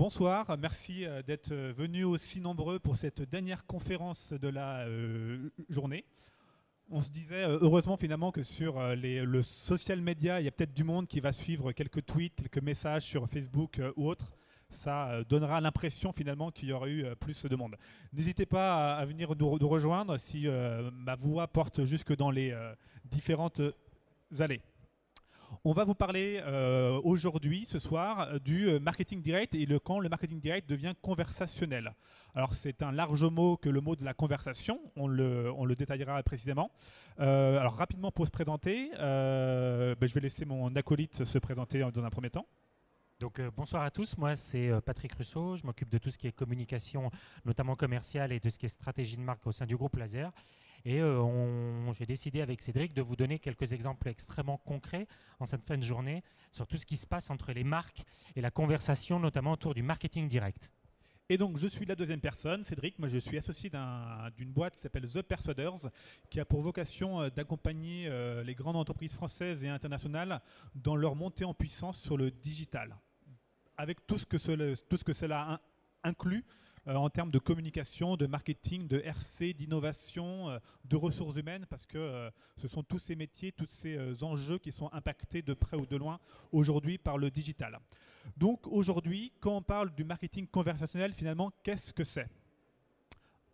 Bonsoir, merci d'être venus aussi nombreux pour cette dernière conférence de la journée. On se disait heureusement finalement que sur le social media, il y a peut-être du monde qui va suivre quelques tweets, quelques messages sur Facebook ou autre. Ça donnera l'impression finalement qu'il y aurait eu plus de monde. N'hésitez pas à venir nous rejoindre si ma voix porte jusque dans les différentes allées. On va vous parler aujourd'hui, ce soir, du marketing direct et quand le marketing direct devient conversationnel. Alors c'est un large mot que le mot de la conversation, on le détaillera précisément. Alors rapidement pour se présenter, je vais laisser mon acolyte se présenter dans un premier temps. Donc bonsoir à tous, moi c'est Patrick Russo, je m'occupe de tout ce qui est communication, notamment commerciale et de ce qui est stratégie de marque au sein du groupe Laser. Et j'ai décidé avec Cédric de vous donner quelques exemples extrêmement concrets en cette fin de journée sur tout ce qui se passe entre les marques et la conversation, notamment autour du marketing direct. Et donc, je suis la deuxième personne, Cédric. Moi, je suis associé d'une boîte qui s'appelle The Persuaders, qui a pour vocation d'accompagner les grandes entreprises françaises et internationales dans leur montée en puissance sur le digital, avec tout ce que cela inclut en termes de communication, de marketing, de RC, d'innovation, de ressources humaines, parce que ce sont tous ces métiers, tous ces enjeux qui sont impactés de près ou de loin aujourd'hui par le digital. Donc aujourd'hui, quand on parle du marketing conversationnel, finalement, qu'est-ce que c'est ?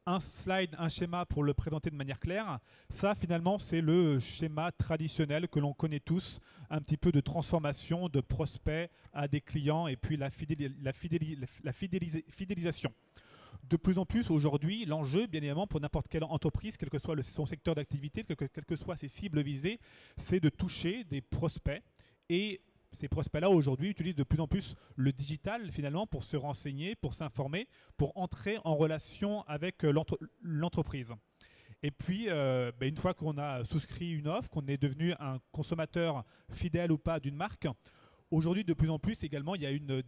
Un slide, un schéma pour le présenter de manière claire. Ça, finalement, c'est le schéma traditionnel que l'on connaît tous, un petit peu de transformation de prospects à des clients et puis la fidélisation. De plus en plus, aujourd'hui, l'enjeu, bien évidemment, pour n'importe quelle entreprise, quel que soit son secteur d'activité, quelles que soient ses cibles visées, c'est de toucher des prospects. Et ces prospects-là, aujourd'hui, utilisent de plus en plus le digital, finalement, pour se renseigner, pour s'informer, pour entrer en relation avec l'entreprise. Et puis, une fois qu'on a souscrit une offre, qu'on est devenu un consommateur fidèle ou pas d'une marque, aujourd'hui, de plus en plus, également, il y a une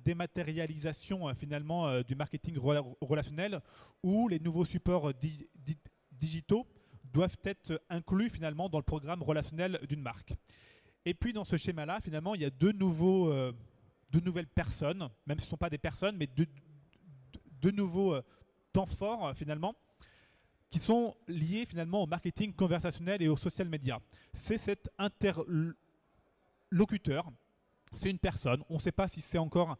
dématérialisation, finalement, du marketing relationnel où les nouveaux supports digitaux doivent être inclus, finalement, dans le programme relationnel d'une marque. Et puis dans ce schéma-là, finalement, il y a deux nouvelles personnes, même si ce ne sont pas des personnes, mais deux nouveaux temps forts, finalement, qui sont liés finalement au marketing conversationnel et au social media. C'est cet interlocuteur, c'est une personne, on ne sait pas si c'est encore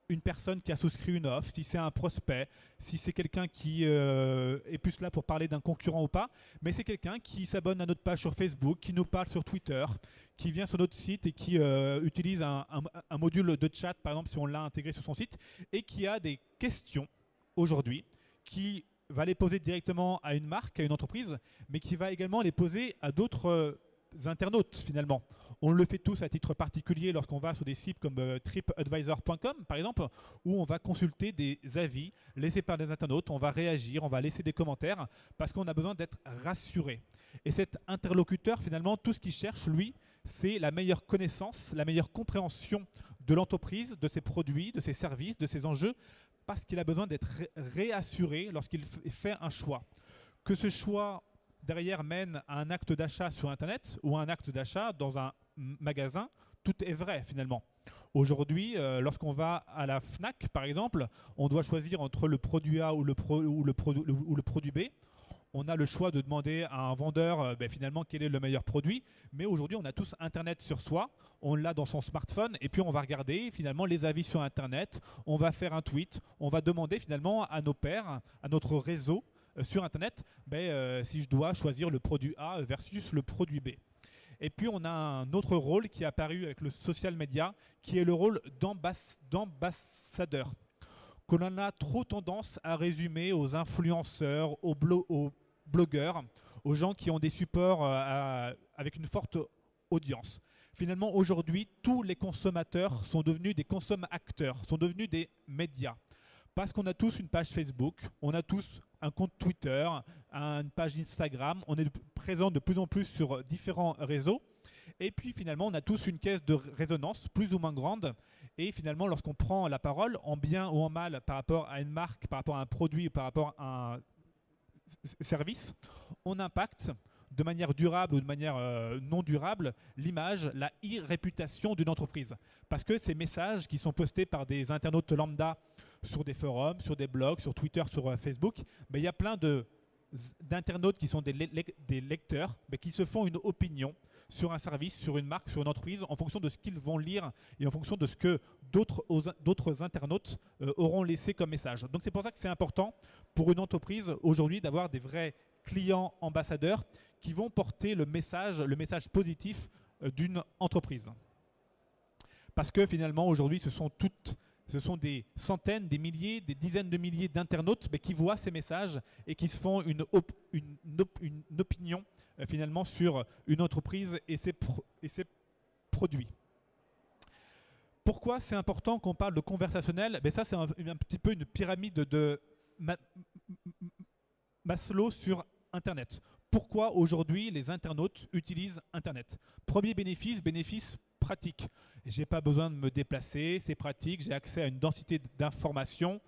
une personne qui a souscrit une offre, si c'est un prospect, si c'est quelqu'un qui est plus là pour parler d'un concurrent ou pas, mais c'est quelqu'un qui s'abonne à notre page sur Facebook, qui nous parle sur Twitter, qui vient sur notre site et qui utilise un module de chat, par exemple, si on l'a intégré sur son site, et qui a des questions aujourd'hui, qui va les poser directement à une marque, à une entreprise, mais qui va également les poser à d'autres internautes finalement. On le fait tous à titre particulier lorsqu'on va sur des sites comme tripadvisor.com par exemple, où on va consulter des avis laissés par des internautes, on va réagir, on va laisser des commentaires parce qu'on a besoin d'être rassuré. Et cet interlocuteur finalement, tout ce qu'il cherche lui, c'est la meilleure connaissance, la meilleure compréhension de l'entreprise, de ses produits, de ses services, de ses enjeux, parce qu'il a besoin d'être réassuré lorsqu'il fait un choix. Que ce choix derrière mène à un acte d'achat sur Internet ou à un acte d'achat dans un magasin, tout est vrai finalement. Aujourd'hui, lorsqu'on va à la FNAC par exemple, on doit choisir entre le produit A ou le produit B. On a le choix de demander à un vendeur finalement quel est le meilleur produit. Mais aujourd'hui, on a tous Internet sur soi, on l'a dans son smartphone et puis on va regarder finalement les avis sur Internet, on va faire un tweet, on va demander finalement à nos pairs, à notre réseau, sur Internet, si je dois choisir le produit A versus le produit B. Et puis on a un autre rôle qui est apparu avec le social media, qui est le rôle d'ambassadeur, qu'on en a trop tendance à résumer aux influenceurs, aux blogueurs, aux gens qui ont des supports avec une forte audience. Finalement, aujourd'hui, tous les consommateurs sont devenus des consommateurs, sont devenus des médias. Parce qu'on a tous une page Facebook, on a tous un compte Twitter, une page Instagram, on est présent de plus en plus sur différents réseaux. Et puis finalement, on a tous une caisse de résonance plus ou moins grande. Et finalement, lorsqu'on prend la parole, en bien ou en mal, par rapport à une marque, par rapport à un produit, par rapport à un service, on impacte de manière durable ou de manière non durable, l'image, la e-réputation d'une entreprise. Parce que ces messages qui sont postés par des internautes lambda sur des forums, sur des blogs, sur Twitter, sur Facebook, il y a plein d'internautes qui sont des lecteurs, mais qui se font une opinion sur un service, sur une marque, sur une entreprise, en fonction de ce qu'ils vont lire et en fonction de ce que d'autres internautes auront laissé comme message. Donc c'est pour ça que c'est important pour une entreprise aujourd'hui d'avoir des vrais clients ambassadeurs qui vont porter le message positif d'une entreprise. Parce que finalement aujourd'hui ce sont des centaines, des milliers, des dizaines de milliers d'internautes qui voient ces messages et qui se font une opinion finalement sur une entreprise et ses produits. Pourquoi c'est important qu'on parle de conversationnel? Ça, c'est un petit peu une pyramide de Maslow sur Internet. Pourquoi aujourd'hui les internautes utilisent Internet? Premier bénéfice pratique. Je n'ai pas besoin de me déplacer, c'est pratique, j'ai accès à une densité d'informations,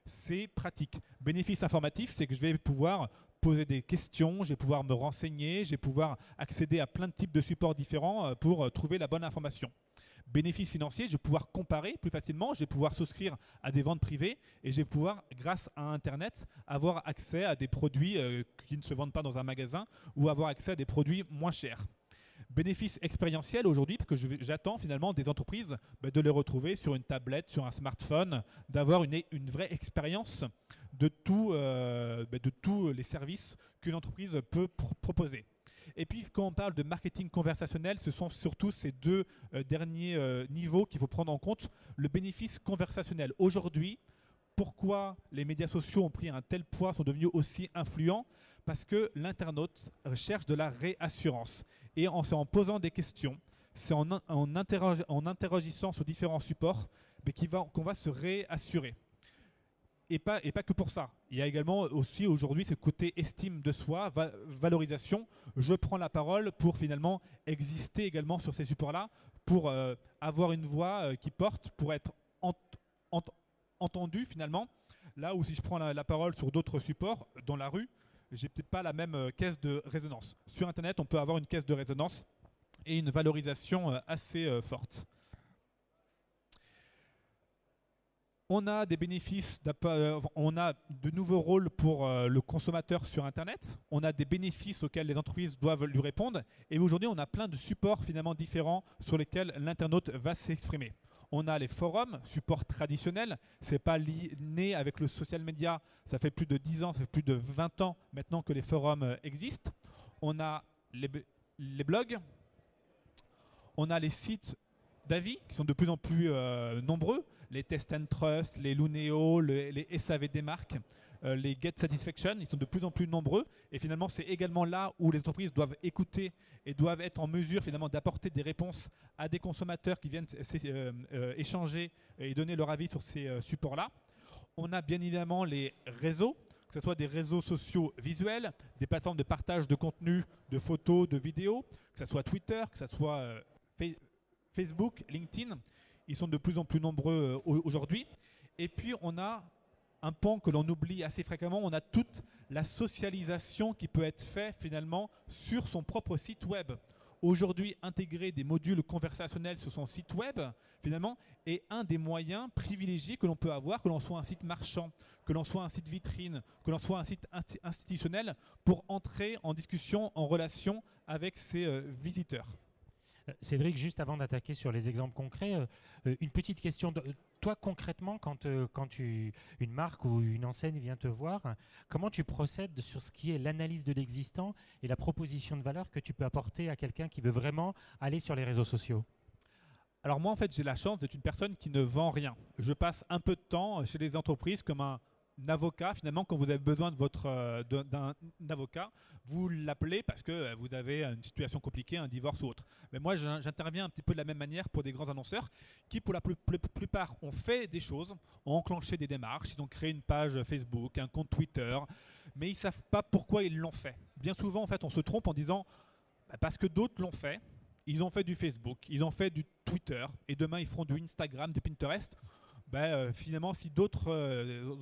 c'est pratique. Bénéfice informatif, c'est que je vais pouvoir poser des questions, je vais pouvoir me renseigner, je vais pouvoir accéder à plein de types de supports différents pour trouver la bonne information. Bénéfice financier, je vais pouvoir comparer plus facilement, je vais pouvoir souscrire à des ventes privées et je vais pouvoir, grâce à Internet, avoir accès à des produits qui ne se vendent pas dans un magasin ou avoir accès à des produits moins chers. Bénéfice expérientiel aujourd'hui, parce que j'attends finalement des entreprises de les retrouver sur une tablette, sur un smartphone, d'avoir une vraie expérience de tous les services qu'une entreprise peut proposer. Et puis quand on parle de marketing conversationnel, ce sont surtout ces deux derniers niveaux qu'il faut prendre en compte. Le bénéfice conversationnel. Aujourd'hui, pourquoi les médias sociaux ont pris un tel poids, sont devenus aussi influents? Parce que l'internaute cherche de la réassurance. Et en posant des questions, c'est en interagissant sur différents supports qu'on va se réassurer. Et pas que pour ça. Il y a également aussi aujourd'hui ce côté estime de soi, valorisation. Je prends la parole pour finalement exister également sur ces supports-là, pour avoir une voix qui porte, pour être entendu finalement. Là où si je prends la parole sur d'autres supports, dans la rue, j'ai peut-être pas la même caisse de résonance. Sur Internet, on peut avoir une caisse de résonance et une valorisation assez forte. On a des bénéfices, on a de nouveaux rôles pour le consommateur sur Internet. On a des bénéfices auxquels les entreprises doivent lui répondre. Et aujourd'hui, on a plein de supports finalement différents sur lesquels l'internaute va s'exprimer. On a les forums, supports traditionnels. Ce n'est pas né avec le social media. Ça fait plus de 10 ans, ça fait plus de 20 ans maintenant que les forums existent. On a les blogs. On a les sites d'avis qui sont de plus en plus nombreux. Les Test and Trust, les Luneo, les SAV des marques, les Get Satisfaction, ils sont de plus en plus nombreux. Et finalement, c'est également là où les entreprises doivent écouter et doivent être en mesure finalement d'apporter des réponses à des consommateurs qui viennent échanger et donner leur avis sur ces supports-là. On a bien évidemment les réseaux, que ce soit des réseaux sociaux visuels, des plateformes de partage de contenu, de photos, de vidéos, que ce soit Twitter, que ce soit Facebook, LinkedIn. Ils sont de plus en plus nombreux aujourd'hui. Et puis, on a un pan que l'on oublie assez fréquemment. On a toute la socialisation qui peut être faite finalement sur son propre site web. Aujourd'hui, intégrer des modules conversationnels sur son site web, finalement, est un des moyens privilégiés que l'on peut avoir, que l'on soit un site marchand, que l'on soit un site vitrine, que l'on soit un site institutionnel, pour entrer en discussion, en relation avec ses visiteurs. Cédric, juste avant d'attaquer sur les exemples concrets, une petite question. Toi, concrètement, quand une marque ou une enseigne vient te voir, comment tu procèdes sur ce qui est l'analyse de l'existant et la proposition de valeur que tu peux apporter à quelqu'un qui veut vraiment aller sur les réseaux sociaux? Alors moi, en fait, j'ai la chance d'être une personne qui ne vend rien. Je passe un peu de temps chez les entreprises comme un avocat. Finalement, quand vous avez besoin d'un avocat, vous l'appelez parce que vous avez une situation compliquée, un divorce ou autre. Mais moi, j'interviens un petit peu de la même manière pour des grands annonceurs qui, pour la plupart, ont fait des choses, ont enclenché des démarches, ils ont créé une page Facebook, un compte Twitter, mais ils ne savent pas pourquoi ils l'ont fait. Bien souvent, en fait, on se trompe en disant parce que d'autres l'ont fait. Ils ont fait du Facebook, ils ont fait du Twitter, et demain, ils feront du Instagram, du Pinterest. Finalement, si d'autres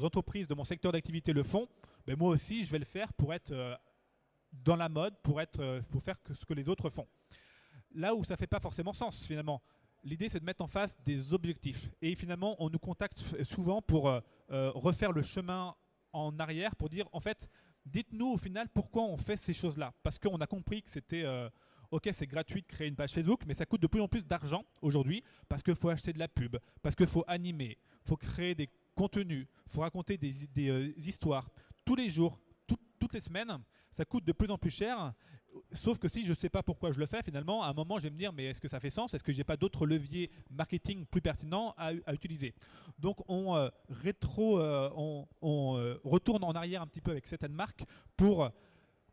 entreprises de mon secteur d'activité le font, moi aussi, je vais le faire pour être dans la mode pour faire ce que les autres font. Là où ça ne fait pas forcément sens finalement. L'idée, c'est de mettre en face des objectifs. Et finalement, on nous contacte souvent pour refaire le chemin en arrière, pour dire, en fait, dites-nous au final pourquoi on fait ces choses-là. Parce qu'on a compris que c'était, ok, c'est gratuit de créer une page Facebook, mais ça coûte de plus en plus d'argent aujourd'hui, parce qu'il faut acheter de la pub, parce qu'il faut animer, il faut créer des contenus, il faut raconter des histoires. Tous les jours, toutes les semaines, ça coûte de plus en plus cher. Sauf que si je ne sais pas pourquoi je le fais, finalement, à un moment, je vais me dire, mais est-ce que ça fait sens? Est-ce que je n'ai pas d'autres leviers marketing plus pertinents à utiliser? Donc, on retourne en arrière un petit peu avec certaines marques pour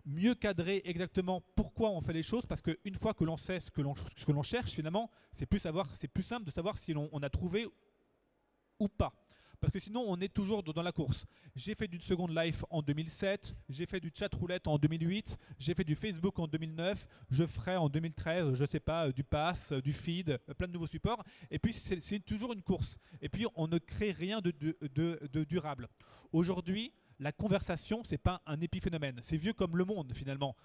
mieux cadrer exactement pourquoi on fait les choses, parce qu'une fois que l'on sait ce que l'on cherche, finalement, c'est plus simple de savoir si on a trouvé ou pas. Parce que sinon, on est toujours dans la course. J'ai fait du Second Life en 2007, j'ai fait du chat roulette en 2008, j'ai fait du Facebook en 2009, je ferai en 2013, je ne sais pas, du pass, du feed, plein de nouveaux supports. Et puis, c'est toujours une course. Et puis, on ne crée rien de durable. Aujourd'hui, la conversation, ce n'est pas un épiphénomène. C'est vieux comme le monde, finalement.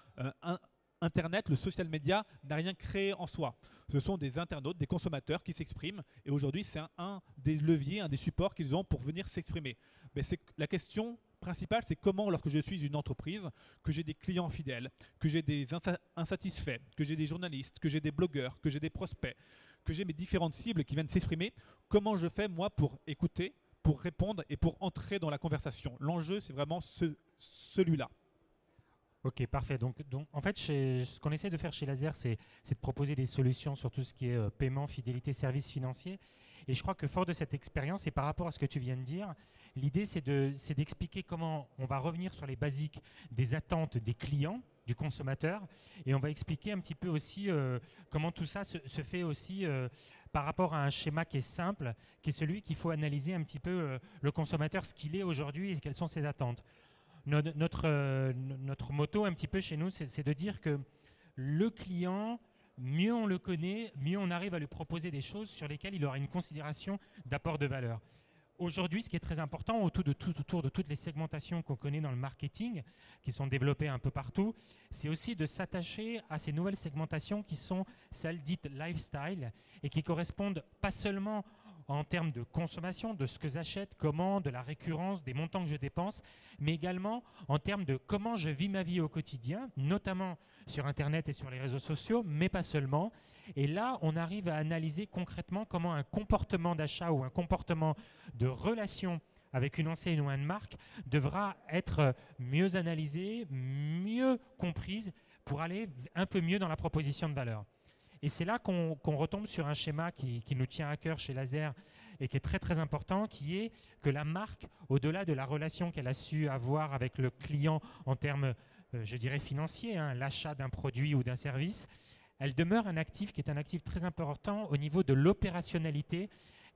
Internet, le social media, n'a rien créé en soi. Ce sont des internautes, des consommateurs qui s'expriment. Et aujourd'hui, c'est un des leviers, un des supports qu'ils ont pour venir s'exprimer. Mais la question principale, c'est comment, lorsque je suis une entreprise, que j'ai des clients fidèles, que j'ai des insatisfaits, que j'ai des journalistes, que j'ai des blogueurs, que j'ai des prospects, que j'ai mes différentes cibles qui viennent s'exprimer, comment je fais, moi, pour écouter, pour répondre et pour entrer dans la conversation. L'enjeu, c'est vraiment celui-là. Ok, parfait. Donc, en fait, ce qu'on essaie de faire chez Laser, c'est de proposer des solutions sur tout ce qui est paiement, fidélité, services financiers. Et je crois que fort de cette expérience, et par rapport à ce que tu viens de dire, l'idée, c'est d'expliquer comment on va revenir sur les basiques des attentes des clients, du consommateur, et on va expliquer un petit peu aussi comment tout ça se fait aussi par rapport à un schéma qui est simple, qui est celui qu'il faut analyser un petit peu le consommateur, ce qu'il est aujourd'hui et quelles sont ses attentes. Notre motto un petit peu chez nous, c'est de dire que le client, mieux on le connaît, mieux on arrive à lui proposer des choses sur lesquelles il aura une considération d'apport de valeur. Aujourd'hui, ce qui est très important autour de toutes les segmentations qu'on connaît dans le marketing, qui sont développées un peu partout, c'est aussi de s'attacher à ces nouvelles segmentations qui sont celles dites lifestyle et qui correspondent pas seulement en termes de consommation, de ce que j'achète, comment, de la récurrence, des montants que je dépense, mais également en termes de comment je vis ma vie au quotidien, notamment sur Internet et sur les réseaux sociaux, mais pas seulement. Et là, on arrive à analyser concrètement comment un comportement d'achat ou un comportement de relation avec une enseigne ou une marque devra être mieux analysé, mieux comprise pour aller un peu mieux dans la proposition de valeur. Et c'est là qu'on retombe sur un schéma qui nous tient à cœur chez Laser et qui est très très important, qui est que la marque, au-delà de la relation qu'elle a su avoir avec le client en termes, je dirais, financiers, l'achat d'un produit ou d'un service, elle demeure un actif qui est un actif très important au niveau de l'opérationnalité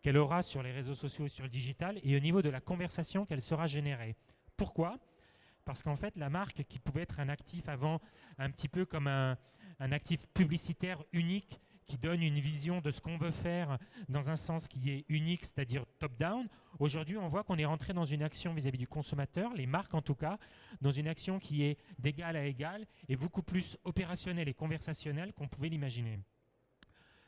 qu'elle aura sur les réseaux sociaux et sur le digital et au niveau de la conversation qu'elle sera générée. Pourquoi ? Parce qu'en fait, la marque qui pouvait être un actif avant un petit peu comme un actif publicitaire unique qui donne une vision de ce qu'on veut faire dans un sens qui est unique, c'est-à-dire top-down. Aujourd'hui, on voit qu'on est rentré dans une action vis-à-vis du consommateur, les marques en tout cas, dans une action qui est d'égal à égal et beaucoup plus opérationnelle et conversationnelle qu'on pouvait l'imaginer.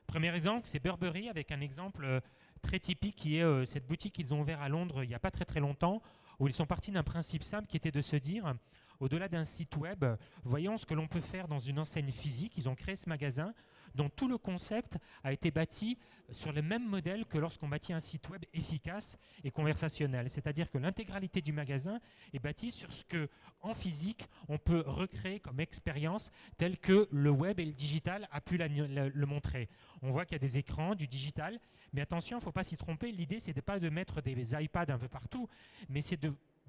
Premier exemple, c'est Burberry avec un exemple très typique qui est cette boutique qu'ils ont ouvert à Londres il n'y a pas très très longtemps, où ils sont partis d'un principe simple qui était de se dire, au-delà d'un site web, voyons ce que l'on peut faire dans une enseigne physique. Ils ont créé ce magasin dont tout le concept a été bâti sur le même modèle que lorsqu'on bâtit un site web efficace et conversationnel. C'est-à-dire que l'intégralité du magasin est bâtie sur ce que, en physique, on peut recréer comme expérience telle que le web et le digital a pu le montrer. On voit qu'il y a des écrans, du digital, mais attention, il ne faut pas s'y tromper. L'idée, ce n'est pas de mettre des iPads un peu partout, mais c'est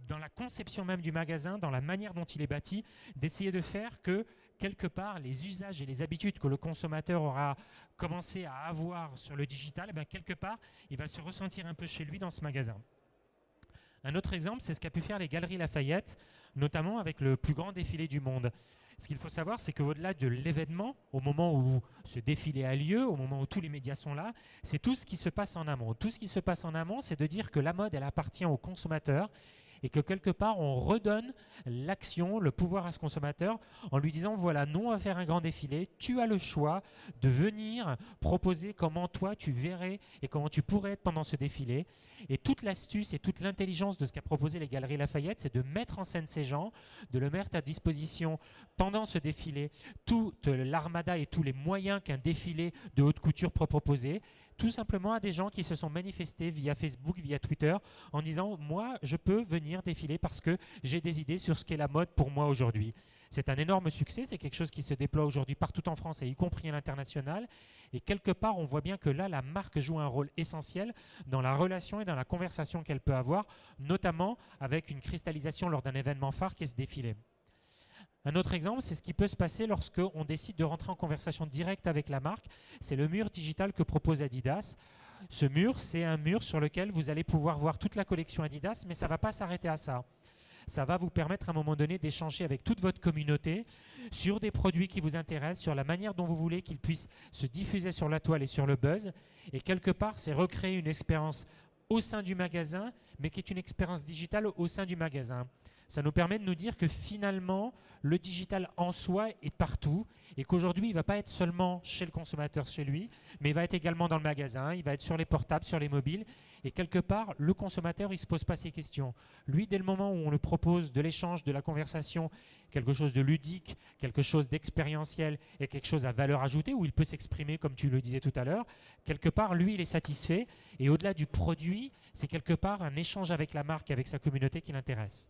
dans la conception même du magasin, dans la manière dont il est bâti, d'essayer de faire que, quelque part, les usages et les habitudes que le consommateur aura commencé à avoir sur le digital, eh bien, quelque part, il va se ressentir un peu chez lui dans ce magasin. Un autre exemple, c'est ce qu'a pu faire les Galeries Lafayette, notamment avec le plus grand défilé du monde. Ce qu'il faut savoir, c'est qu'au-delà de l'événement, au moment où ce défilé a lieu, au moment où tous les médias sont là, c'est tout ce qui se passe en amont. Tout ce qui se passe en amont, c'est de dire que la mode, elle appartient aux consommateurs et que quelque part on redonne l'action, le pouvoir à ce consommateur en lui disant voilà, nous on va faire un grand défilé, tu as le choix de venir proposer comment toi tu verrais et comment tu pourrais être pendant ce défilé. Et toute l'astuce et toute l'intelligence de ce qu'a proposé les Galeries Lafayette, c'est de mettre en scène ces gens, de le mettre à disposition pendant ce défilé, toute l'armada et tous les moyens qu'un défilé de haute couture peut proposer, tout simplement à des gens qui se sont manifestés via Facebook, via Twitter, en disant « moi, je peux venir défiler parce que j'ai des idées sur ce qu'est la mode pour moi aujourd'hui ». C'est un énorme succès, c'est quelque chose qui se déploie aujourd'hui partout en France et y compris à l'international. Et quelque part, on voit bien que là, la marque joue un rôle essentiel dans la relation et dans la conversation qu'elle peut avoir, notamment avec une cristallisation lors d'un événement phare qui est ce défilé. Un autre exemple, c'est ce qui peut se passer lorsqu'on décide de rentrer en conversation directe avec la marque. C'est le mur digital que propose Adidas. Ce mur, c'est un mur sur lequel vous allez pouvoir voir toute la collection Adidas, mais ça ne va pas s'arrêter à ça. Ça va vous permettre à un moment donné d'échanger avec toute votre communauté sur des produits qui vous intéressent, sur la manière dont vous voulez qu'ils puissent se diffuser sur la toile et sur le buzz. Et quelque part, c'est recréer une expérience au sein du magasin, mais qui est une expérience digitale au sein du magasin. Ça nous permet de nous dire que finalement, le digital en soi est partout et qu'aujourd'hui, il ne va pas être seulement chez le consommateur, chez lui, mais il va être également dans le magasin, il va être sur les portables, sur les mobiles. Et quelque part, le consommateur, il ne se pose pas ces questions. Lui, dès le moment où on le propose de l'échange, de la conversation, quelque chose de ludique, quelque chose d'expérientiel et quelque chose à valeur ajoutée, où il peut s'exprimer comme tu le disais tout à l'heure, quelque part, lui, il est satisfait. Et au-delà du produit, c'est quelque part un échange avec la marque, avec sa communauté qui l'intéresse.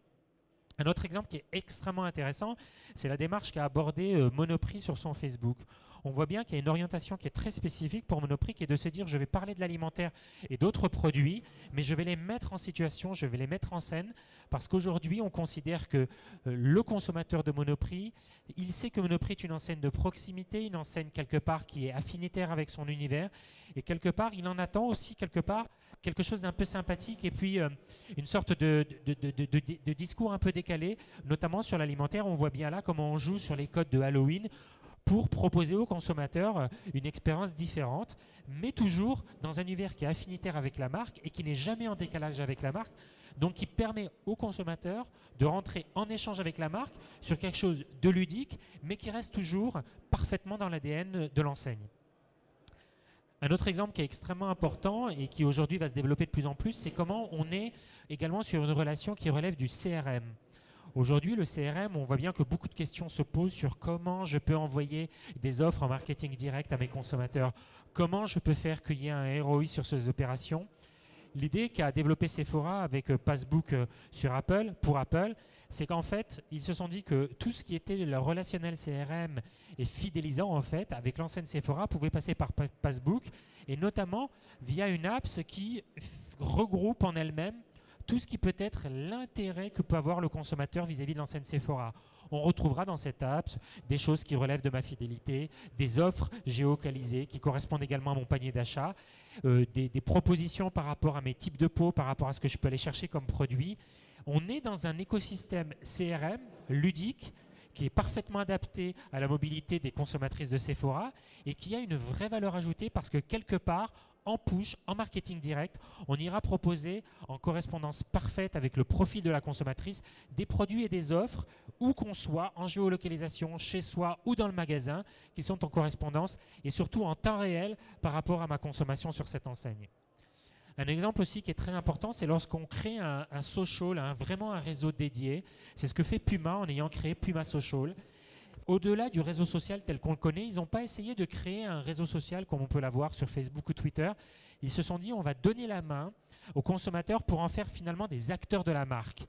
Un autre exemple qui est extrêmement intéressant, c'est la démarche qu'a abordée Monoprix sur son Facebook. On voit bien qu'il y a une orientation qui est très spécifique pour Monoprix, qui est de se dire je vais parler de l'alimentaire et d'autres produits, mais je vais les mettre en situation, je vais les mettre en scène, parce qu'aujourd'hui on considère que le consommateur de Monoprix, il sait que Monoprix est une enseigne de proximité, une enseigne quelque part qui est affinitaire avec son univers, et quelque part il en attend aussi quelque part quelque chose d'un peu sympathique et puis une sorte de discours un peu décalé, notamment sur l'alimentaire. On voit bien là comment on joue sur les codes de Halloween pour proposer aux consommateurs une expérience différente, mais toujours dans un univers qui est affinitaire avec la marque et qui n'est jamais en décalage avec la marque, donc qui permet aux consommateurs de rentrer en échange avec la marque sur quelque chose de ludique, mais qui reste toujours parfaitement dans l'ADN de l'enseigne. Un autre exemple qui est extrêmement important et qui aujourd'hui va se développer de plus en plus, c'est comment on est également sur une relation qui relève du CRM. Aujourd'hui, le CRM, on voit bien que beaucoup de questions se posent sur comment je peux envoyer des offres en marketing direct à mes consommateurs, comment je peux faire qu'il y ait un ROI sur ces opérations. L'idée qu'a développé Sephora avec Passbook sur Apple, pour Apple, c'est qu'en fait, ils se sont dit que tout ce qui était le relationnel CRM et fidélisant, en fait, avec l'enseigne Sephora, pouvait passer par Passbook, et notamment via une app qui regroupe en elle-même tout ce qui peut être l'intérêt que peut avoir le consommateur vis-à-vis de l'enseigne Sephora. On retrouvera dans cette app des choses qui relèvent de ma fidélité, des offres géolocalisées qui correspondent également à mon panier d'achat, des propositions par rapport à mes types de peau, par rapport à ce que je peux aller chercher comme produit. On est dans un écosystème CRM ludique qui est parfaitement adapté à la mobilité des consommatrices de Sephora et qui a une vraie valeur ajoutée parce que quelque part, en push, en marketing direct, on ira proposer en correspondance parfaite avec le profil de la consommatrice des produits et des offres où qu'on soit en géolocalisation, chez soi ou dans le magasin, qui sont en correspondance et surtout en temps réel par rapport à ma consommation sur cette enseigne. Un exemple aussi qui est très important, c'est lorsqu'on crée un social, vraiment un réseau dédié. C'est ce que fait Puma en ayant créé Puma Social. Au-delà du réseau social tel qu'on le connaît, ils n'ont pas essayé de créer un réseau social comme on peut l'avoir sur Facebook ou Twitter. Ils se sont dit on va donner la main aux consommateurs pour en faire finalement des acteurs de la marque.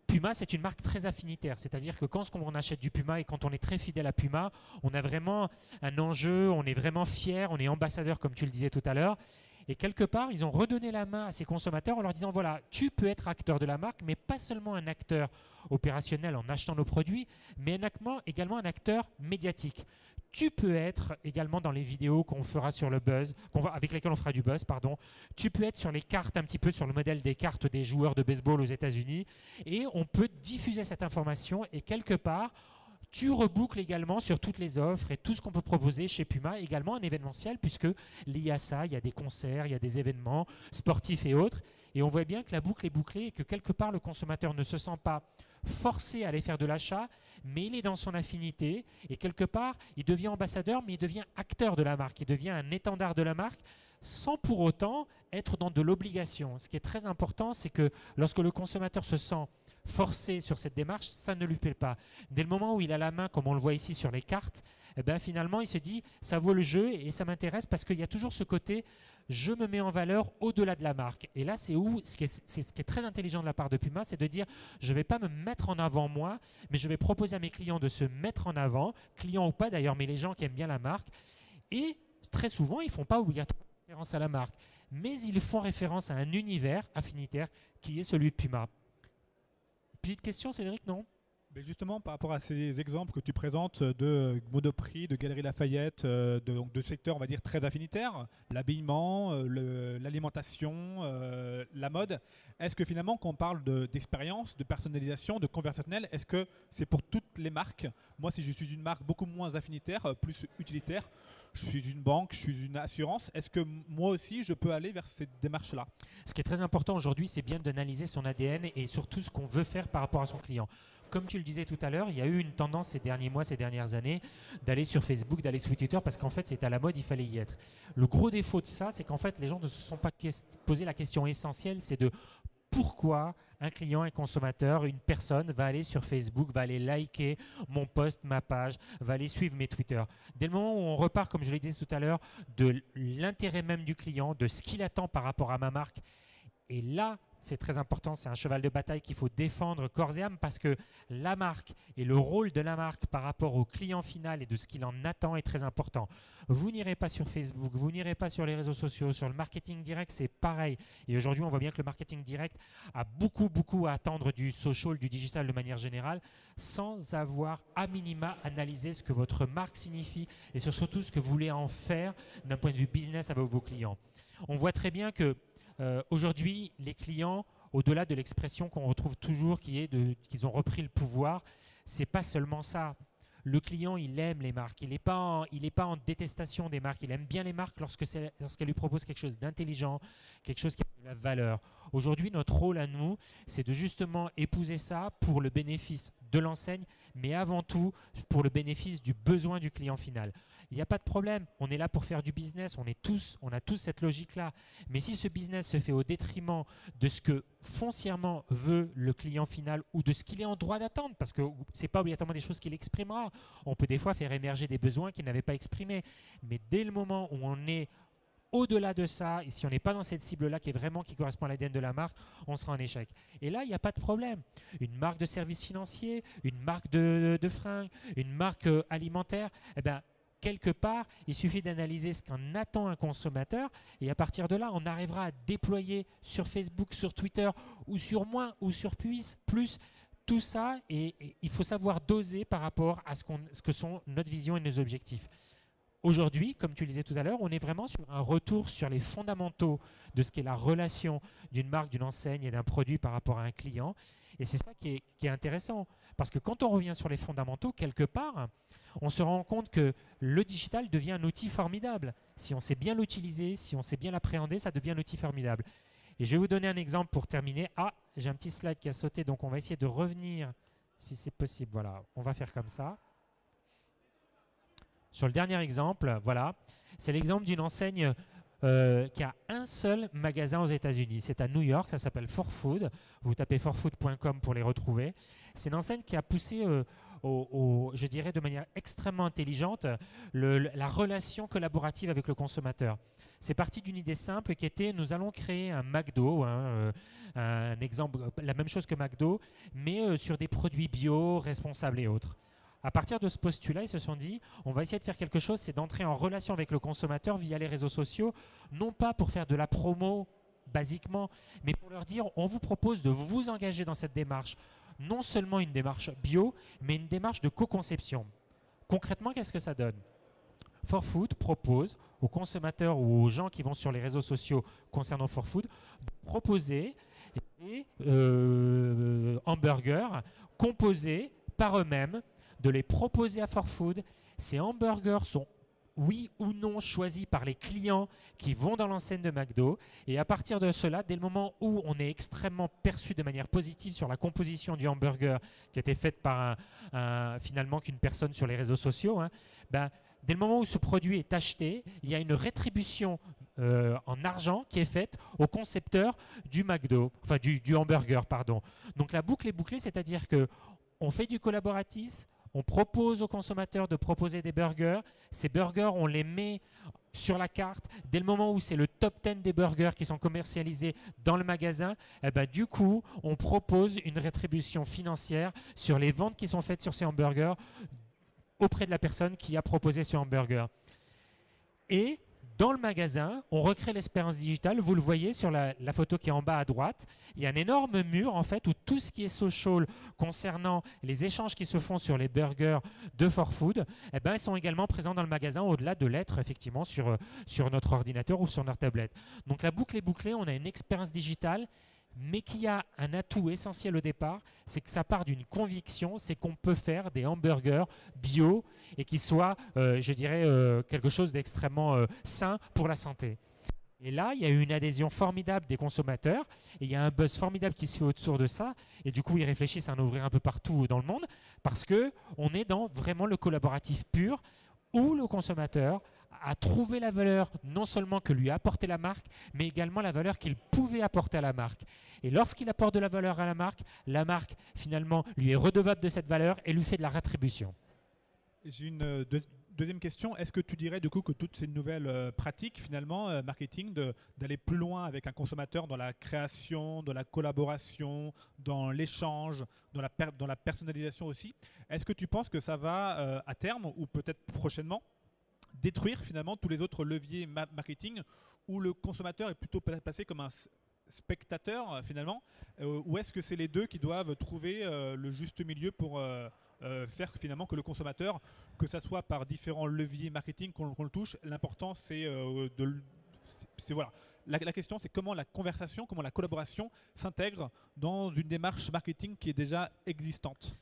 Puma, c'est une marque très affinitaire, c'est-à-dire que quand on achète du Puma et quand on est très fidèle à Puma, on a vraiment un enjeu, on est vraiment fier, on est ambassadeur comme tu le disais tout à l'heure. Et quelque part, ils ont redonné la main à ces consommateurs en leur disant, voilà, tu peux être acteur de la marque, mais pas seulement un acteur opérationnel en achetant nos produits, mais également un acteur médiatique. Tu peux être également dans les vidéos qu'on fera sur le buzz, avec lesquelles on fera du buzz, pardon. Tu peux être sur les cartes, un petit peu sur le modèle des cartes des joueurs de baseball aux États-Unis, et on peut diffuser cette information et quelque part, tu reboucles également sur toutes les offres et tout ce qu'on peut proposer chez Puma, également un événementiel, puisque lié à ça, il y a des concerts, il y a des événements sportifs et autres. Et on voit bien que la boucle est bouclée et que quelque part, le consommateur ne se sent pas forcé à aller faire de l'achat, mais il est dans son affinité et quelque part, il devient ambassadeur, mais il devient acteur de la marque, il devient un étendard de la marque sans pour autant être dans de l'obligation. Ce qui est très important, c'est que lorsque le consommateur se sent forcé sur cette démarche, ça ne lui plaît pas. Dès le moment où il a la main, comme on le voit ici sur les cartes, eh ben finalement, il se dit, ça vaut le jeu et ça m'intéresse parce qu'il y a toujours ce côté, je me mets en valeur au-delà de la marque. Et là, c'est où ce qui est très intelligent de la part de Puma, c'est de dire, je ne vais pas me mettre en avant moi, mais je vais proposer à mes clients de se mettre en avant, clients ou pas d'ailleurs, mais les gens qui aiment bien la marque. Et très souvent, ils ne font pas obligatoirement référence à la marque, mais ils font référence à un univers affinitaire qui est celui de Puma. Petite question, Cédric, non? Mais justement, par rapport à ces exemples que tu présentes de Monoprix, de Galeries Lafayette, donc de secteurs, on va dire, très affinitaires, l'habillement, l'alimentation, la mode, est-ce que finalement, quand on parle d'expérience, de personnalisation, de conversationnel, est-ce que c'est pour toutes les marques? Moi, si je suis une marque beaucoup moins affinitaire, plus utilitaire, je suis une banque, je suis une assurance, est-ce que moi aussi, je peux aller vers cette démarche-là? Ce qui est très important aujourd'hui, c'est bien d'analyser son ADN et surtout ce qu'on veut faire par rapport à son client. Comme tu le disais tout à l'heure, il y a eu une tendance ces derniers mois, ces dernières années, d'aller sur Facebook, d'aller sur Twitter, parce qu'en fait, c'est à la mode, il fallait y être. Le gros défaut de ça, c'est qu'en fait, les gens ne se sont pas posé la question essentielle, c'est de pourquoi un client, un consommateur, une personne va aller sur Facebook, va aller liker mon post, ma page, va aller suivre mes Twitter. Dès le moment où on repart, comme je l'ai dit tout à l'heure, de l'intérêt même du client, de ce qu'il attend par rapport à ma marque, et là, c'est très important, c'est un cheval de bataille qu'il faut défendre corps et âme parce que la marque et le rôle de la marque par rapport au client final et de ce qu'il en attend est très important. Vous n'irez pas sur Facebook, vous n'irez pas sur les réseaux sociaux, sur le marketing direct, c'est pareil. Et aujourd'hui, on voit bien que le marketing direct a beaucoup à attendre du social, du digital de manière générale, sans avoir à minima analysé ce que votre marque signifie et surtout ce que vous voulez en faire d'un point de vue business avec vos clients. On voit très bien que aujourd'hui, les clients, au-delà de l'expression qu'on retrouve toujours qui est qu'ils ont repris le pouvoir, c'est pas seulement ça. Le client, il aime les marques. Il n'est pas en détestation des marques. Il aime bien les marques lorsqu'elles lui proposent quelque chose d'intelligent, quelque chose qui a de la valeur. Aujourd'hui, notre rôle à nous, c'est de justement épouser ça pour le bénéfice de l'enseigne, mais avant tout pour le bénéfice du besoin du client final. Il n'y a pas de problème, on est là pour faire du business, on a tous cette logique-là. Mais si ce business se fait au détriment de ce que foncièrement veut le client final ou de ce qu'il est en droit d'attendre, parce que ce n'est pas obligatoirement des choses qu'il exprimera. On peut des fois faire émerger des besoins qu'il n'avait pas exprimés. Mais dès le moment où on est au-delà de ça, et si on n'est pas dans cette cible-là qui correspond à l'ADN de la marque, on sera en échec. Et là, il n'y a pas de problème. Une marque de services financiers, une marque de fringues, une marque alimentaire, eh bien, quelque part, il suffit d'analyser ce qu'en attend un consommateur et à partir de là, on arrivera à déployer sur Facebook, sur Twitter ou sur moins ou sur plus tout ça et il faut savoir doser par rapport à ce que sont notre vision et nos objectifs. Aujourd'hui, comme tu le disais tout à l'heure, on est vraiment sur un retour sur les fondamentaux de ce qu'est la relation d'une marque, d'une enseigne et d'un produit par rapport à un client. Et c'est ça qui est intéressant. Parce que quand on revient sur les fondamentaux, quelque part, on se rend compte que le digital devient un outil formidable. Si on sait bien l'utiliser, si on sait bien l'appréhender, ça devient un outil formidable. Et je vais vous donner un exemple pour terminer. Ah, j'ai un petit slide qui a sauté, donc on va essayer de revenir si c'est possible. Voilà, on va faire comme ça. Sur le dernier exemple, voilà, c'est l'exemple d'une enseigne qui a un seul magasin aux États-Unis. C'est à New York, ça s'appelle 4Food. Vous tapez 4Food.com pour les retrouver. C'est une enseigne qui a poussé, je dirais de manière extrêmement intelligente, la relation collaborative avec le consommateur. C'est parti d'une idée simple qui était nous allons créer un McDo, un exemple, la même chose que McDo, mais sur des produits bio, responsables et autres. À partir de ce postulat, ils se sont dit, on va essayer de faire quelque chose, c'est d'entrer en relation avec le consommateur via les réseaux sociaux, non pas pour faire de la promo basiquement, mais pour leur dire, on vous propose de vous engager dans cette démarche, non seulement une démarche bio, mais une démarche de co-conception. Concrètement, qu'est-ce que ça donne ? 4Food propose aux consommateurs ou aux gens qui vont sur les réseaux sociaux concernant 4Food de proposer des hamburgers composés par eux-mêmes, de les proposer à 4Food. Ces hamburgers sont oui ou non choisi par les clients qui vont dans l'enseigne de McDo. Et à partir de cela, dès le moment où on est extrêmement perçu de manière positive sur la composition du hamburger qui a été faite par finalement qu'une personne sur les réseaux sociaux, dès le moment où ce produit est acheté, il y a une rétribution en argent qui est faite au concepteur du McDo, enfin du hamburger, pardon. Donc la boucle est bouclée, c'est-à-dire que on fait du collaboratif, on propose aux consommateurs de proposer des burgers. Ces burgers, on les met sur la carte. Dès le moment où c'est le top 10 des burgers qui sont commercialisés dans le magasin, du coup, on propose une rétribution financière sur les ventes qui sont faites sur ces hamburgers auprès de la personne qui a proposé ce hamburger. Et dans le magasin, on recrée l'expérience digitale. Vous le voyez sur la photo qui est en bas à droite. Il y a un énorme mur en fait où tout ce qui est social concernant les échanges qui se font sur les burgers de 4Food, ils sont également présents dans le magasin au-delà de l'être effectivement sur notre ordinateur ou sur notre tablette. Donc la boucle est bouclée. On a une expérience digitale, mais qui a un atout essentiel au départ, c'est que ça part d'une conviction, c'est qu'on peut faire des hamburgers bio et qui soient, je dirais, quelque chose d'extrêmement sain pour la santé. Et là, il y a eu une adhésion formidable des consommateurs et il y a un buzz formidable qui se fait autour de ça. Et du coup, ils réfléchissent à en ouvrir un peu partout dans le monde parce qu'on est dans vraiment le collaboratif pur où le consommateur a trouvé la valeur non seulement que lui a apporté la marque, mais également la valeur qu'il pouvait apporter à la marque. Et lorsqu'il apporte de la valeur à la marque finalement lui est redevable de cette valeur et lui fait de la rétribution. J'ai une deuxième question. Est-ce que tu dirais du coup que toutes ces nouvelles pratiques finalement marketing d'aller plus loin avec un consommateur dans la création, dans la collaboration, dans l'échange, dans la personnalisation aussi, est-ce que tu penses que ça va à terme ou peut-être prochainement détruire finalement tous les autres leviers marketing où le consommateur est plutôt placé comme un spectateur finalement, ou est-ce que c'est les deux qui doivent trouver le juste milieu pour faire finalement que le consommateur, que ça soit par différents leviers marketing qu'on le touche, l'important c'est voilà. La question c'est comment la conversation, comment la collaboration s'intègre dans une démarche marketing qui est déjà existante.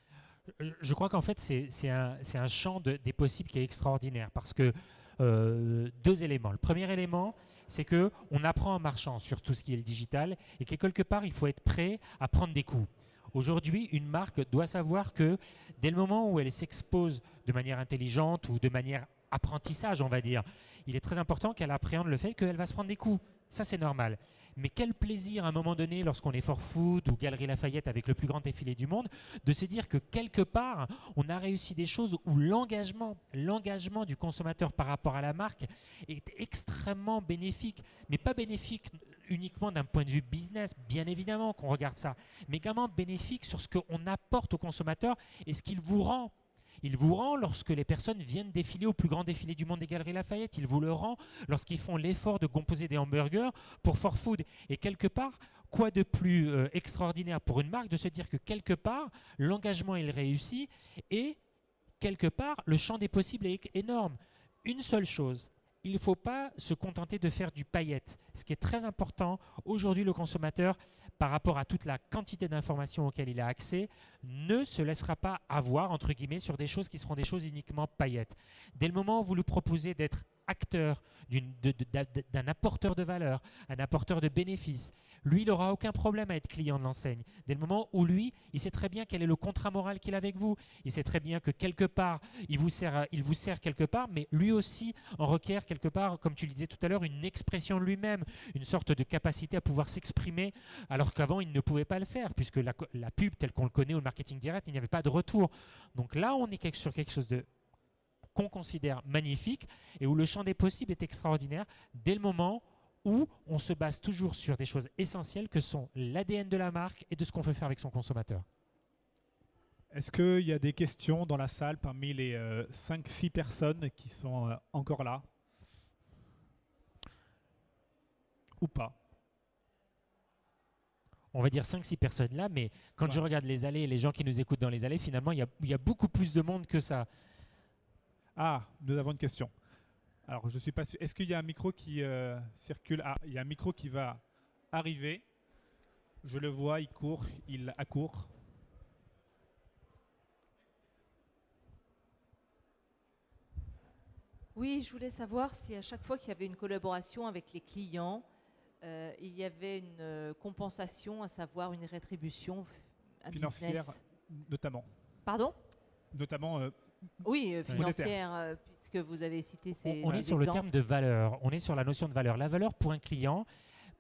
Je crois qu'en fait, c'est un champ des possibles qui est extraordinaire parce que deux éléments. Le premier élément, c'est qu'on apprend en marchant sur tout ce qui est le digital et que quelque part, il faut être prêt à prendre des coups. Aujourd'hui, une marque doit savoir que dès le moment où elle s'expose de manière intelligente ou de manière apprentissage, on va dire, il est très important qu'elle appréhende le fait qu'elle va se prendre des coups. Ça, c'est normal. Mais quel plaisir à un moment donné, lorsqu'on est 4Food ou Galeries Lafayette avec le plus grand défilé du monde, de se dire que quelque part, on a réussi des choses où l'engagement du consommateur par rapport à la marque est extrêmement bénéfique. Mais pas bénéfique uniquement d'un point de vue business, bien évidemment qu'on regarde ça, mais également bénéfique sur ce qu'on apporte au consommateur et ce qu'il vous rend. Il vous rend lorsque les personnes viennent défiler au plus grand défilé du monde des Galeries Lafayette. Il vous le rend lorsqu'ils font l'effort de composer des hamburgers pour 4Food. Et quelque part, quoi de plus extraordinaire pour une marque de se dire que quelque part, l'engagement il réussit et quelque part, le champ des possibles est énorme. Une seule chose, il ne faut pas se contenter de faire du paillette. Ce qui est très important, aujourd'hui le consommateur, par rapport à toute la quantité d'informations auxquelles il a accès, ne se laissera pas avoir, entre guillemets, sur des choses qui seront des choses uniquement paillettes. Dès le moment où vous lui proposez d'être acteur d'un apporteur de valeur, un apporteur de bénéfices, lui, il n'aura aucun problème à être client de l'enseigne. Dès le moment où lui, il sait très bien quel est le contrat moral qu'il a avec vous, il sait très bien que quelque part, il vous sert quelque part, mais lui aussi en requiert quelque part, comme tu le disais tout à l'heure, une expression de lui-même, une sorte de capacité à pouvoir s'exprimer, alors qu'avant, il ne pouvait pas le faire, puisque la pub telle qu'on le connaît ou le marketing direct, il n'y avait pas de retour. Donc là, on est sur quelque chose qu'on considère magnifique et où le champ des possibles est extraordinaire dès le moment où on se base toujours sur des choses essentielles que sont l'ADN de la marque et de ce qu'on veut faire avec son consommateur. Est-ce qu'il y a des questions dans la salle parmi les 5-6 personnes qui sont encore là? Ou pas? On va dire 5-6 personnes là, mais quand je regarde les allées et les gens qui nous écoutent dans les allées, finalement, il y a beaucoup plus de monde que ça. Ah, nous avons une question. Alors, je ne suis pas sûr. Est-ce qu'il y a un micro qui circule? Ah, il y a un micro qui va arriver. Je le vois, il accourt. Oui, je voulais savoir si à chaque fois qu'il y avait une collaboration avec les clients, il y avait une compensation, à savoir une rétribution, un Financière, business. notamment. Pardon? Notamment Oui, monétaire. financière, puisque vous avez cité ces On est sur le exemples. terme de valeur, on est sur la notion de valeur. La valeur pour un client,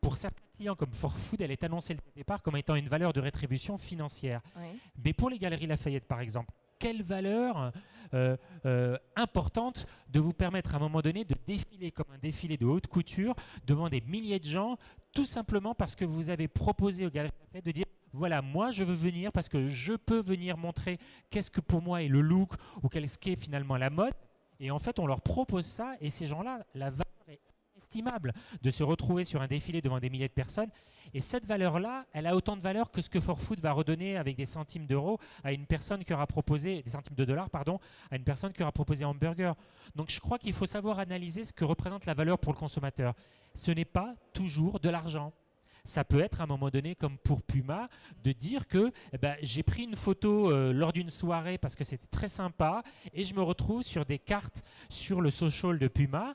pour certains clients comme Forfood, elle est annoncée dès le départ comme étant une valeur de rétribution financière. Oui. Mais pour les Galeries Lafayette, par exemple, quelle valeur importante de vous permettre à un moment donné de défiler comme un défilé de haute couture devant des milliers de gens, tout simplement parce que vous avez proposé aux Galeries Lafayette de dire voilà, moi je veux venir parce que je peux venir montrer qu'est-ce que pour moi est le look ou qu'est-ce qu'est finalement la mode. Et en fait, on leur propose ça et ces gens-là, la valeur est inestimable de se retrouver sur un défilé devant des milliers de personnes. Et cette valeur-là, elle a autant de valeur que ce que Forfood va redonner avec des centimes d'euros à une personne qui aura proposé, des centimes de dollars, pardon, à une personne qui aura proposé un hamburger. Donc je crois qu'il faut savoir analyser ce que représente la valeur pour le consommateur. Ce n'est pas toujours de l'argent. Ça peut être à un moment donné, comme pour Puma, de dire que j'ai pris une photo lors d'une soirée parce que c'était très sympa et je me retrouve sur des cartes sur le social de Puma.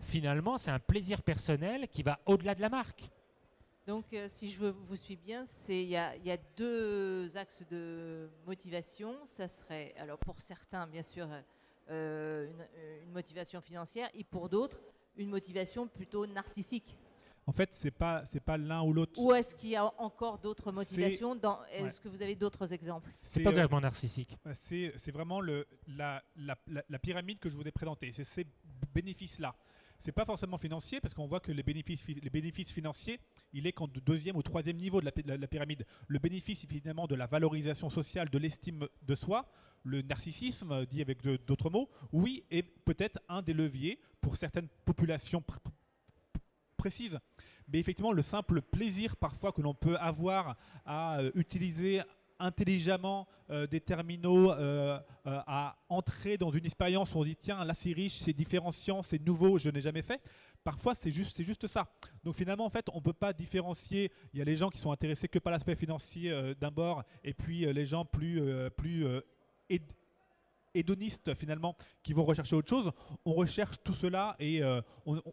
Finalement, c'est un plaisir personnel qui va au-delà de la marque. Donc, si je vous suis bien, il y a deux axes de motivation. Ça serait, alors pour certains, bien sûr, une motivation financière et pour d'autres, une motivation plutôt narcissique. En fait, c'est pas l'un ou l'autre. Ou est-ce qu'il y a encore d'autres motivations? Est-ce que vous avez d'autres exemples? C'est pas vraiment narcissique. C'est vraiment la pyramide que je vous ai présentée. C'est ces bénéfices-là. C'est pas forcément financier parce qu'on voit que les bénéfices financiers, il est qu'en deuxième ou troisième niveau de la pyramide. Le bénéfice finalement de la valorisation sociale, de l'estime de soi, le narcissisme, dit avec d'autres mots, oui, est peut-être un des leviers pour certaines populations précises. Mais effectivement, le simple plaisir parfois que l'on peut avoir à utiliser intelligemment des terminaux, à entrer dans une expérience où on se dit tiens, là c'est riche, c'est différenciant, c'est nouveau, je n'ai jamais fait. Parfois c'est juste ça. Donc finalement en fait on ne peut pas différencier. Il y a les gens qui sont intéressés que par l'aspect financier d'un bord et puis les gens plus hédonistes finalement qui vont rechercher autre chose. On recherche tout cela et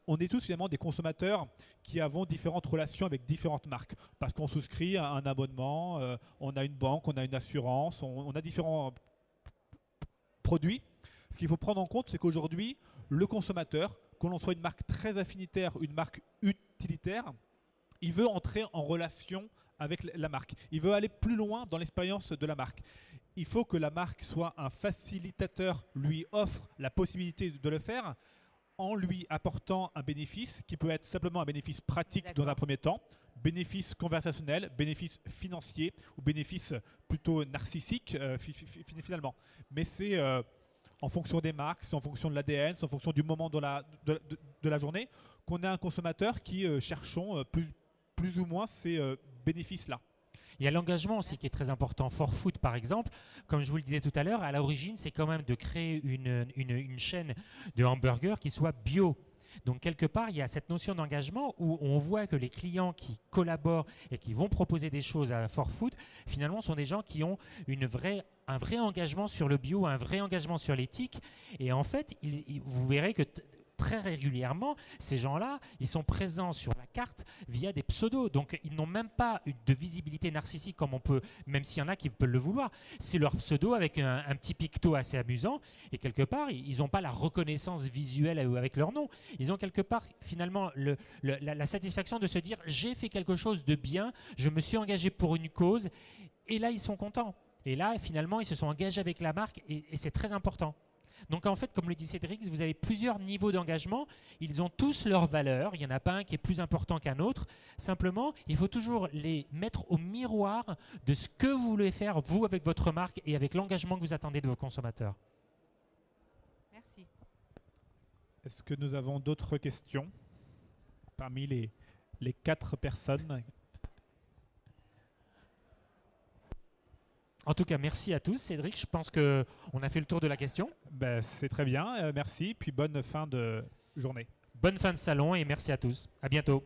on est tous finalement des consommateurs qui avons différentes relations avec différentes marques parce qu'on souscrit à un abonnement, on a une banque, on a une assurance, on a différents produits. Ce qu'il faut prendre en compte, c'est qu'aujourd'hui, le consommateur, que l'on soit une marque très affinitaire, une marque utilitaire, il veut entrer en relation avec la marque. Il veut aller plus loin dans l'expérience de la marque. Il faut que la marque soit un facilitateur, lui offre la possibilité de le faire en lui apportant un bénéfice qui peut être simplement un bénéfice pratique dans un premier temps, bénéfice conversationnel, bénéfice financier ou bénéfice plutôt narcissique finalement. Mais c'est en fonction des marques, c'est en fonction de l'ADN, c'est en fonction du moment de la journée qu'on est un consommateur qui cherchons plus ou moins ces bénéfices-là. Il y a l'engagement aussi qui est très important. Forfood, par exemple, comme je vous le disais tout à l'heure, à l'origine, c'est quand même de créer une chaîne de hamburgers qui soit bio. Donc, quelque part, il y a cette notion d'engagement où on voit que les clients qui collaborent et qui vont proposer des choses à Forfood, finalement, sont des gens qui ont un vrai engagement sur le bio, un vrai engagement sur l'éthique. Et en fait, vous verrez que très régulièrement, ces gens-là, ils sont présents sur la carte via des pseudos. Donc, ils n'ont même pas de visibilité narcissique comme on peut, même s'il y en a qui peuvent le vouloir. C'est leur pseudo avec un petit picto assez amusant. Et quelque part, ils n'ont pas la reconnaissance visuelle avec leur nom. Ils ont quelque part, finalement, la satisfaction de se dire « j'ai fait quelque chose de bien, je me suis engagé pour une cause ». Et là, ils sont contents. Et là, finalement, ils se sont engagés avec la marque et c'est très important. Donc en fait, comme le dit Cédric, vous avez plusieurs niveaux d'engagement. Ils ont tous leurs valeurs. Il n'y en a pas un qui est plus important qu'un autre. Simplement, il faut toujours les mettre au miroir de ce que vous voulez faire, vous, avec votre marque et avec l'engagement que vous attendez de vos consommateurs. Merci. Est-ce que nous avons d'autres questions parmi les 4 personnes? En tout cas, merci à tous. Cédric, je pense qu'on a fait le tour de la question. C'est très bien, merci. Puis bonne fin de journée. Bonne fin de salon et merci à tous. À bientôt.